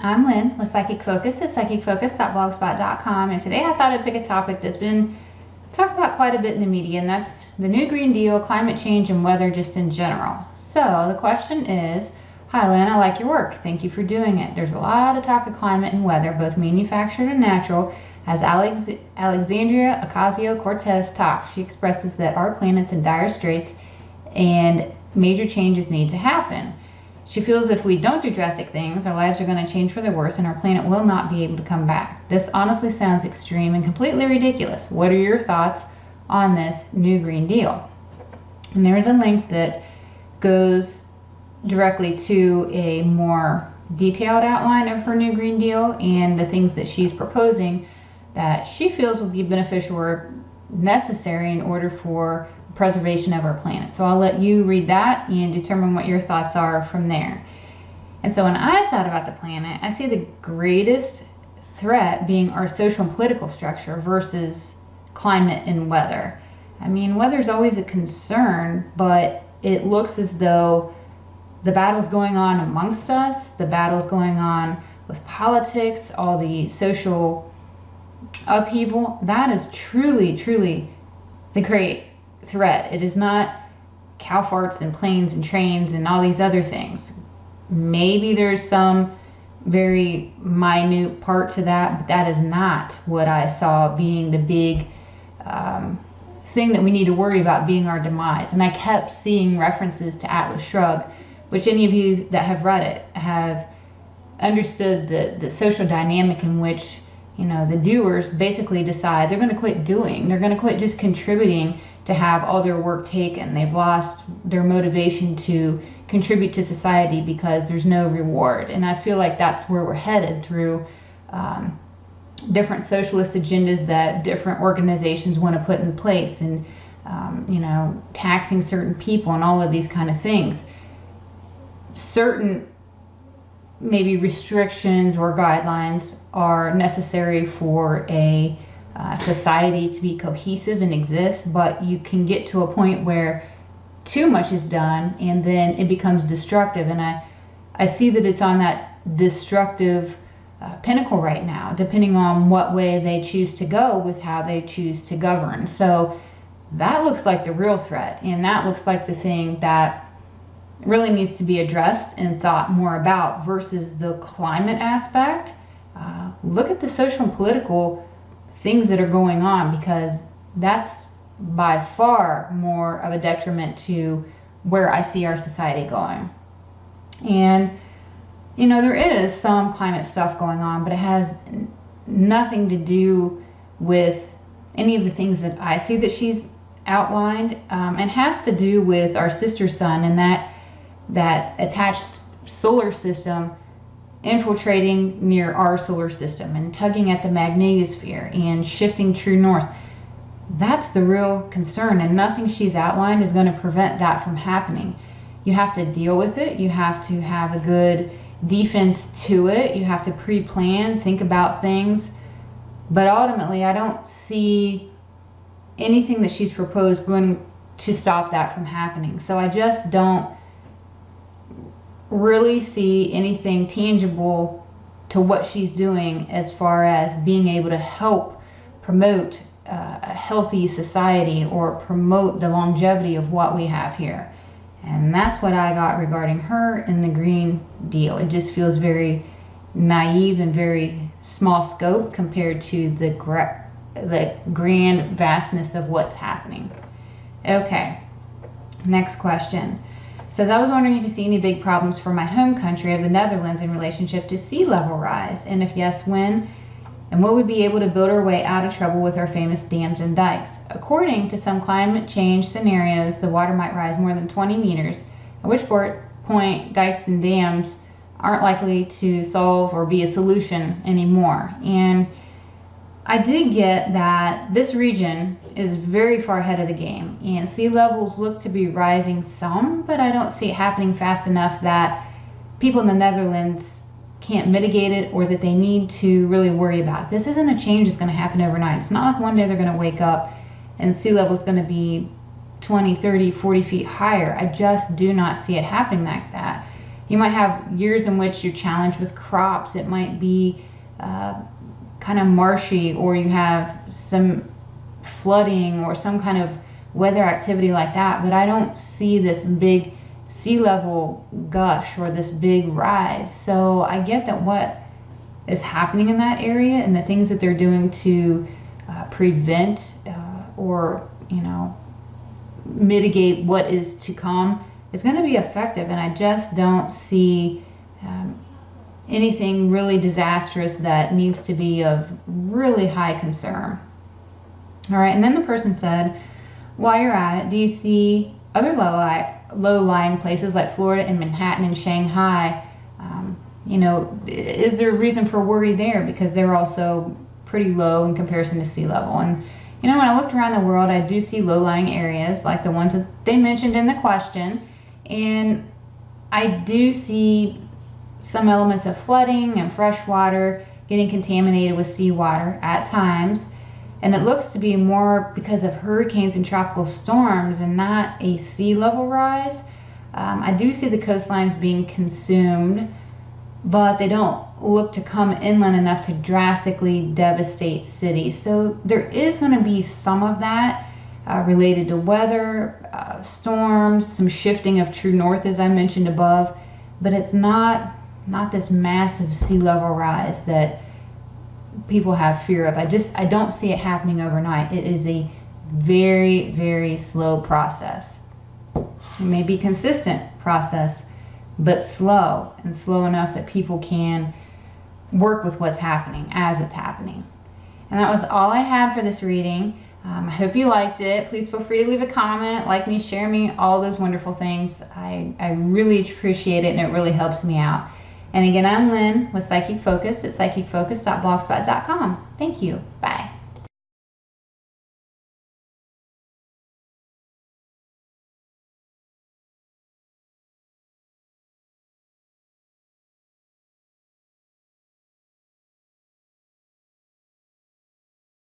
I'm Lynn with Psychic Focus at psychicfocus.blogspot.com, and today I thought I'd pick a topic that's been talked about quite a bit in the media, and that's the New Green Deal, climate change, and weather just in general. So the question is, hi Lynn, I like your work. Thank you for doing it. There's a lot of talk of climate and weather, both manufactured and natural. As Alexandria Ocasio-Cortez talks, she expresses that our planet's in dire straits and major changes need to happen. She feels if we don't do drastic things, our lives are going to change for the worse and our planet will not be able to come back. This honestly sounds extreme and completely ridiculous. What are your thoughts on this New Green Deal? And there's a link that goes directly to a more detailed outline of her New Green Deal and the things that she's proposing that she feels will be beneficial or necessary in order for preservation of our planet. So I'll let you read that and determine what your thoughts are from there. And so when I thought about the planet, I see the greatest threat being our social and political structure versus climate and weather. I mean, weather's always a concern, but it looks as though the battle's going on amongst us, the battle's going on with politics, all the social upheaval. That is truly the great threat. It is not cow farts and planes and trains and all these other things. Maybe there's some very minute part to that, but that is not what I saw being the big thing that we need to worry about being our demise. And I kept seeing references to Atlas Shrugged, which any of you that have read it have understood the social dynamic in which, you know, the doers basically decide they're going to quit doing. They're going to quit just contributing to have all their work taken. They've lost their motivation to contribute to society because there's no reward. And I feel like that's where we're headed through different socialist agendas that different organizations want to put in place, and you know, taxing certain people and all of these kind of things. Certain maybe restrictions or guidelines are necessary for a society to be cohesive and exist, but you can get to a point where too much is done and then it becomes destructive. And I see that it's on that destructive pinnacle right now, depending on what way they choose to go with how they choose to govern. So that looks like the real threat, and that looks like the thing that really needs to be addressed and thought more about versus the climate aspect. Look at the social and political things that are going on, because that's by far more of a detriment to where I see our society going. And you know, there is some climate stuff going on, but it has nothing to do with any of the things that I see that she's outlined, and has to do with our sister sun and that attached solar system infiltrating near our solar system and tugging at the magnetosphere and shifting true north. That's the real concern, and nothing she's outlined is going to prevent that from happening. You have to deal with it. You have to have a good defense to it. You have to pre-plan, think about things. But ultimately, I don't see anything that she's proposed going to stop that from happening. So I just don't really see anything tangible to what she's doing as far as being able to help promote a healthy society or promote the longevity of what we have here. And that's what I got regarding her and the Green Deal. It just feels very naive and very small scope compared to the grand vastness of what's happening. Okay, next question. It says, I was wondering if you see any big problems for my home country of the Netherlands in relationship to sea level rise, and if yes, when? And will we be able to build our way out of trouble with our famous dams and dikes? According to some climate change scenarios, the water might rise more than 20 meters, at which point dikes and dams aren't likely to solve or be a solution anymore. And I did get that this region is very far ahead of the game, and sea levels look to be rising some, but I don't see it happening fast enough that people in the Netherlands can't mitigate it or that they need to really worry about it. This isn't a change that's going to happen overnight. It's not like one day they're going to wake up and sea level is going to be 20, 30, 40 feet higher. I just do not see it happening like that. You might have years in which you're challenged with crops. It might be kind of marshy, or you have some flooding or some kind of weather activity like that. But I don't see this big sea level gush or this big rise. So I get that what is happening in that area and the things that they're doing to prevent or mitigate what is to come is going to be effective. And I just don't see anything really disastrous that needs to be of really high concern. All right, and then the person said, while you're at it, do you see other low-lying places like Florida and Manhattan and Shanghai? Is there a reason for worry there? Because they're also pretty low in comparison to sea level. And when I looked around the world, I do see low-lying areas like the ones that they mentioned in the question. And I do see some elements of flooding and fresh water getting contaminated with seawater at times. And it looks to be more because of hurricanes and tropical storms and not a sea level rise. I do see the coastlines being consumed, but they don't look to come inland enough to drastically devastate cities. So there is going to be some of that related to weather, storms, some shifting of true north as I mentioned above, but it's not this massive sea level rise that people have fear of. I don't see it happening overnight. It is a very, very slow process. It may be consistent process, but slow, and slow enough that people can work with what's happening as it's happening. And that was all I have for this reading. I hope you liked it. Please feel free to leave a comment, like me, share me, all those wonderful things. I really appreciate it, and it really helps me out. And again, I'm Lynn with Psychic Focus at psychicfocus.blogspot.com. Thank you. Bye.